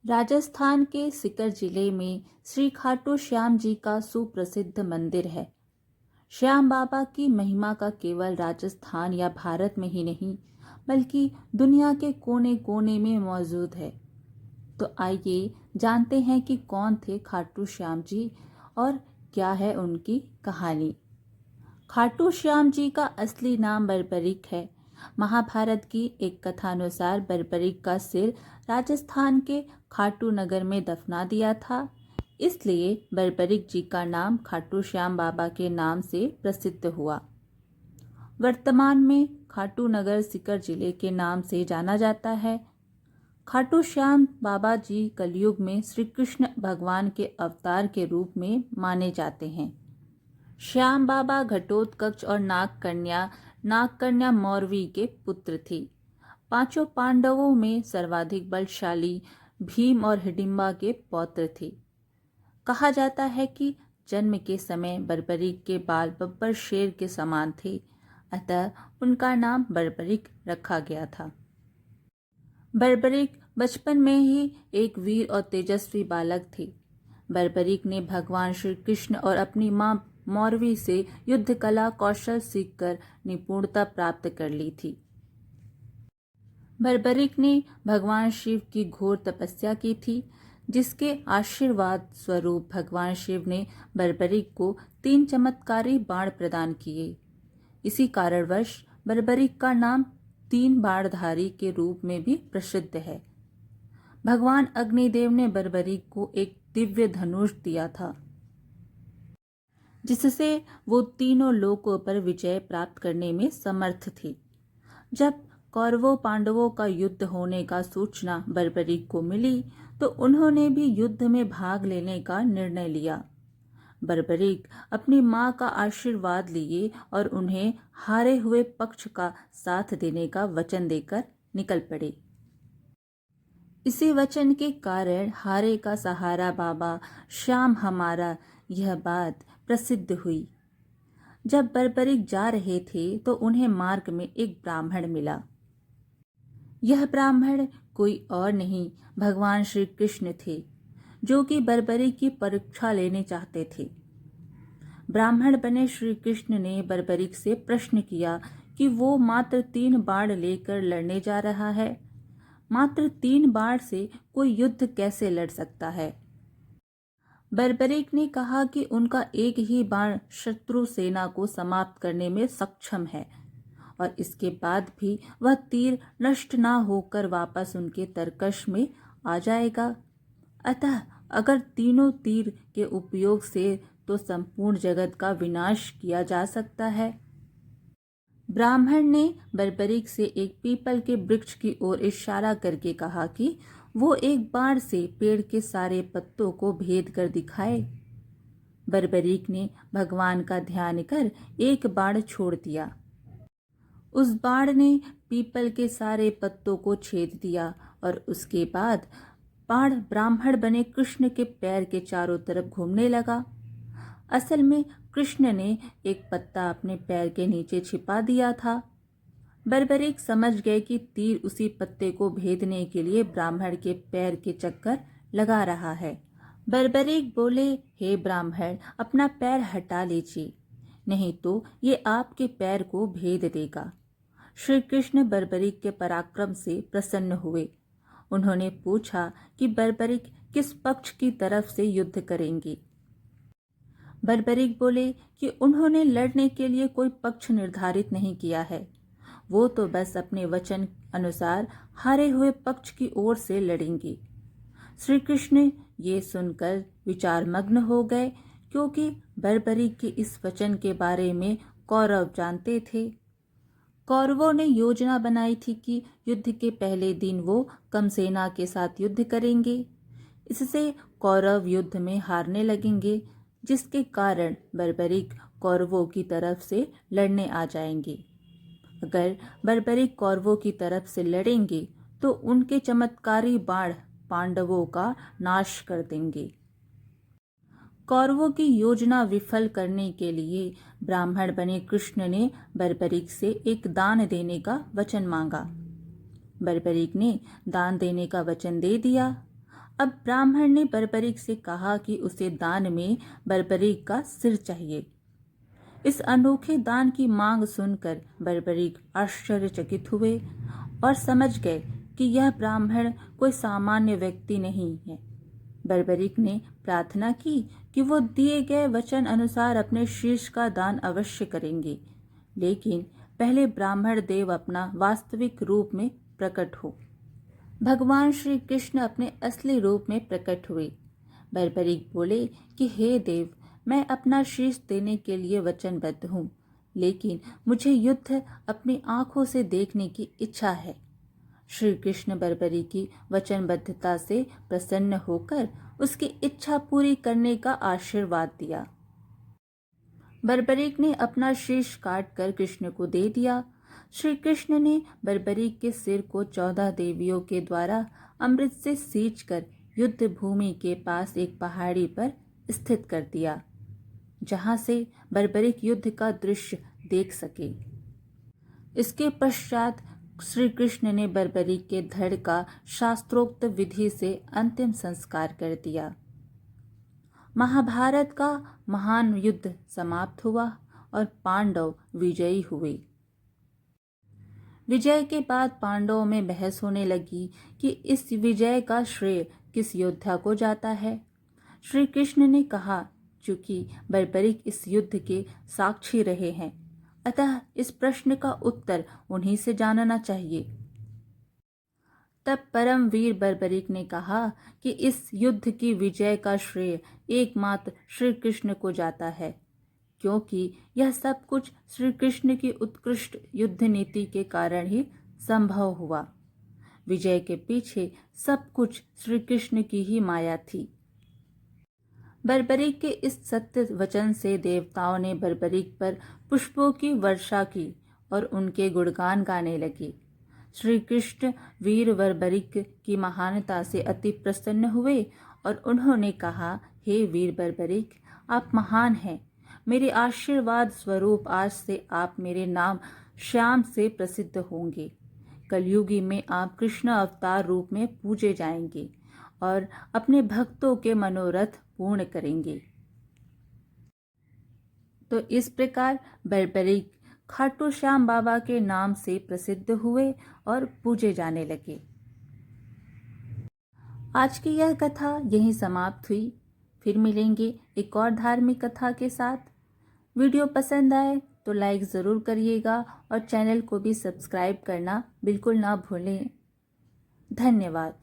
राजस्थान के सीकर जिले में श्री खाटू श्याम जी का सुप्रसिद्ध मंदिर है। श्याम बाबा की महिमा का केवल राजस्थान या भारत में ही नहीं बल्कि दुनिया के कोने कोने में मौजूद है। तो आइए जानते हैं कि कौन थे खाटू श्याम जी और क्या है उनकी कहानी। खाटू श्याम जी का असली नाम बर्बरिक है। महाभारत की एक कथानुसार बर्बरिक का सिर राजस्थान के खाटू नगर में दफना दिया था, इसलिए बर्बरिक जी का नाम खाटू श्याम बाबा के नाम से प्रसिद्ध हुआ। वर्तमान में खाटू नगर सीकर जिले के नाम से जाना जाता है। खाटू श्याम बाबा जी कलयुग में श्री कृष्ण भगवान के अवतार के रूप में माने जाते हैं। श्याम बाबा घटोत्कच और नागकन्या मौरवी के पुत्र थे। पांचों पांडवों में सर्वाधिक बलशाली भीम और हिडिंबा के पौत्र थे। कहा जाता है कि जन्म के समय बर्बरिक के बाल बब्बर शेर के समान थे, अतः उनका नाम बर्बरिक रखा गया था। बर्बरिक बचपन में ही एक वीर और तेजस्वी बालक थे। बर्बरिक ने भगवान श्री कृष्ण और अपनी मां मौरवी से युद्ध कला कौशल सीखकर निपुणता प्राप्त कर ली थी। बर्बरिक ने भगवान शिव की घोर तपस्या की थी, जिसके आशीर्वाद स्वरूप भगवान शिव ने बर्बरिक को 3 चमत्कारी बाण प्रदान किए। इसी कारणवश बर्बरिक का नाम 3 बाणधारी के रूप में भी प्रसिद्ध है। भगवान अग्निदेव ने बर्बरिक को एक दिव्य धनुष दिया था, जिससे वो तीनों लोकों पर विजय प्राप्त करने में समर्थ थे। जब कौरवों पांडवों का युद्ध होने का सूचना बर्बरिक को मिली तो उन्होंने भी युद्ध में भाग लेने का निर्णय लिया। बर्बरिक अपनी मां का आशीर्वाद लिए और उन्हें हारे हुए पक्ष का साथ देने का वचन देकर निकल पड़े। इसी वचन के कारण हारे का सहारा बाबा श्याम हमारा यह बात प्रसिद्ध हुई। जब बर्बरिक जा रहे थे तो उन्हें मार्ग में एक ब्राह्मण मिला। यह ब्राह्मण कोई और नहीं भगवान श्री कृष्ण थे, जो कि बर्बरिक की परीक्षा लेने चाहते थे। ब्राह्मण बने श्री कृष्ण ने बर्बरिक से प्रश्न किया कि वो मात्र 3 बाण लेकर लड़ने जा रहा है। मात्र 3 बाण से कोई युद्ध कैसे लड़ सकता है? बर्बरिक ने कहा कि उनका एक ही बाण शत्रु सेना को समाप्त करने में सक्षम है और इसके बाद भी वह तीर नष्ट ना होकर वापस उनके तरकश में आ जाएगा। अतः अगर तीनों तीर के उपयोग से तो संपूर्ण जगत का विनाश किया जा सकता है। ब्राह्मण ने बर्बरिक से एक पीपल के वृक्ष की ओर इशारा करके कहा कि वो एक बाण से पेड़ के सारे पत्तों को भेद कर दिखाए। बर्बरिक ने भगवान का ध्यान कर एक बाण छोड़ दिया। उस बाण ने पीपल के सारे पत्तों को छेद दिया और उसके बाद बाण ब्राह्मण बने कृष्ण के पैर के चारों तरफ घूमने लगा। असल में कृष्ण ने एक पत्ता अपने पैर के नीचे छिपा दिया था। बर्बरिक समझ गए कि तीर उसी पत्ते को भेदने के लिए ब्राह्मण के पैर के चक्कर लगा रहा है। बर्बरिक बोले, हे ब्राह्मण, अपना पैर हटा लीजिए, नहीं तो ये आपके पैर को भेद देगा। श्री कृष्ण बर्बरिक के पराक्रम से प्रसन्न हुए। उन्होंने पूछा कि बर्बरिक किस पक्ष की तरफ से युद्ध करेंगे। बर्बरिक बोले कि उन्होंने लड़ने के लिए कोई पक्ष निर्धारित नहीं किया है, वो तो बस अपने वचन अनुसार हारे हुए पक्ष की ओर से लड़ेंगे। श्री कृष्ण ये सुनकर विचारमग्न हो गए, क्योंकि बर्बरिक के इस वचन के बारे में कौरव जानते थे। कौरवों ने योजना बनाई थी कि युद्ध के पहले दिन वो कम सेना के साथ युद्ध करेंगे। इससे कौरव युद्ध में हारने लगेंगे, जिसके कारण बर्बरिक कौरवों की तरफ से लड़ने आ जाएंगे। अगर बर्बरिक कौरवों की तरफ से लड़ेंगे तो उनके चमत्कारी बाण पांडवों का नाश कर देंगे। कौरवों की योजना विफल करने के लिए ब्राह्मण बने कृष्ण ने बर्बरिक से एक दान देने का वचन मांगा। बर्बरिक ने दान देने का वचन दे दिया। अब ब्राह्मण ने बर्बरीक से कहा कि उसे दान में बर्बरीक का सिर चाहिए। इस अनोखे दान की मांग सुनकर बर्बरीक आश्चर्यचकित हुए और समझ गए कि यह ब्राह्मण कोई सामान्य व्यक्ति नहीं है। बर्बरीक ने प्रार्थना की कि वो दिए गए वचन अनुसार अपने शीश का दान अवश्य करेंगे, लेकिन पहले ब्राह्मण देव अपना वास्तविक रूप में प्रकट हो। भगवान श्री कृष्ण अपने असली रूप में प्रकट हुए। बर्बरीक बोले कि हे देव, मैं अपना शीश देने के लिए वचनबद्ध हूँ, लेकिन मुझे युद्ध अपनी आंखों से देखने की इच्छा है। श्री कृष्ण बर्बरीक की वचनबद्धता से प्रसन्न होकर उसकी इच्छा पूरी करने का आशीर्वाद दिया। बर्बरीक ने अपना शीश काट कर कृष्ण को दे दिया। श्री कृष्ण ने बर्बरीक के सिर को 14 देवियों के द्वारा अमृत से सींचकर युद्ध भूमि के पास एक पहाड़ी पर स्थित कर दिया, जहां से बर्बरीक युद्ध का दृश्य देख सके। इसके पश्चात श्री कृष्ण ने बर्बरीक के धड़ का शास्त्रोक्त विधि से अंतिम संस्कार कर दिया। महाभारत का महान युद्ध समाप्त हुआ और पांडव विजयी हुए। विजय के बाद पांडवों में बहस होने लगी कि इस विजय का श्रेय किस योद्धा को जाता है। श्री कृष्ण ने कहा, चूंकि बर्बरीक इस युद्ध के साक्षी रहे हैं, अतः इस प्रश्न का उत्तर उन्हीं से जानना चाहिए। तब परमवीर बर्बरीक ने कहा कि इस युद्ध की विजय का श्रेय एकमात्र श्री कृष्ण को जाता है, क्योंकि यह सब कुछ श्री कृष्ण की उत्कृष्ट युद्ध नीति के कारण ही संभव हुआ। विजय के पीछे सब कुछ श्री कृष्ण की ही माया थी। बर्बरीक के इस सत्य वचन से देवताओं ने बर्बरीक पर पुष्पों की वर्षा की और उनके गुणगान गाने लगे। श्री कृष्ण वीर बर्बरीक की महानता से अति प्रसन्न हुए और उन्होंने कहा, हे वीर बर्बरीक, आप महान हैं। मेरे आशीर्वाद स्वरूप आज से आप मेरे नाम श्याम से प्रसिद्ध होंगे। कलयुगी में आप कृष्ण अवतार रूप में पूजे जाएंगे और अपने भक्तों के मनोरथ पूर्ण करेंगे। तो इस प्रकार बर्बरीक खाटू श्याम बाबा के नाम से प्रसिद्ध हुए और पूजे जाने लगे। आज की यह कथा यहीं समाप्त हुई। फिर मिलेंगे एक और धार्मिक कथा के साथ। वीडियो पसंद आए तो लाइक ज़रूर करिएगा और चैनल को भी सब्सक्राइब करना बिल्कुल ना भूलें। धन्यवाद।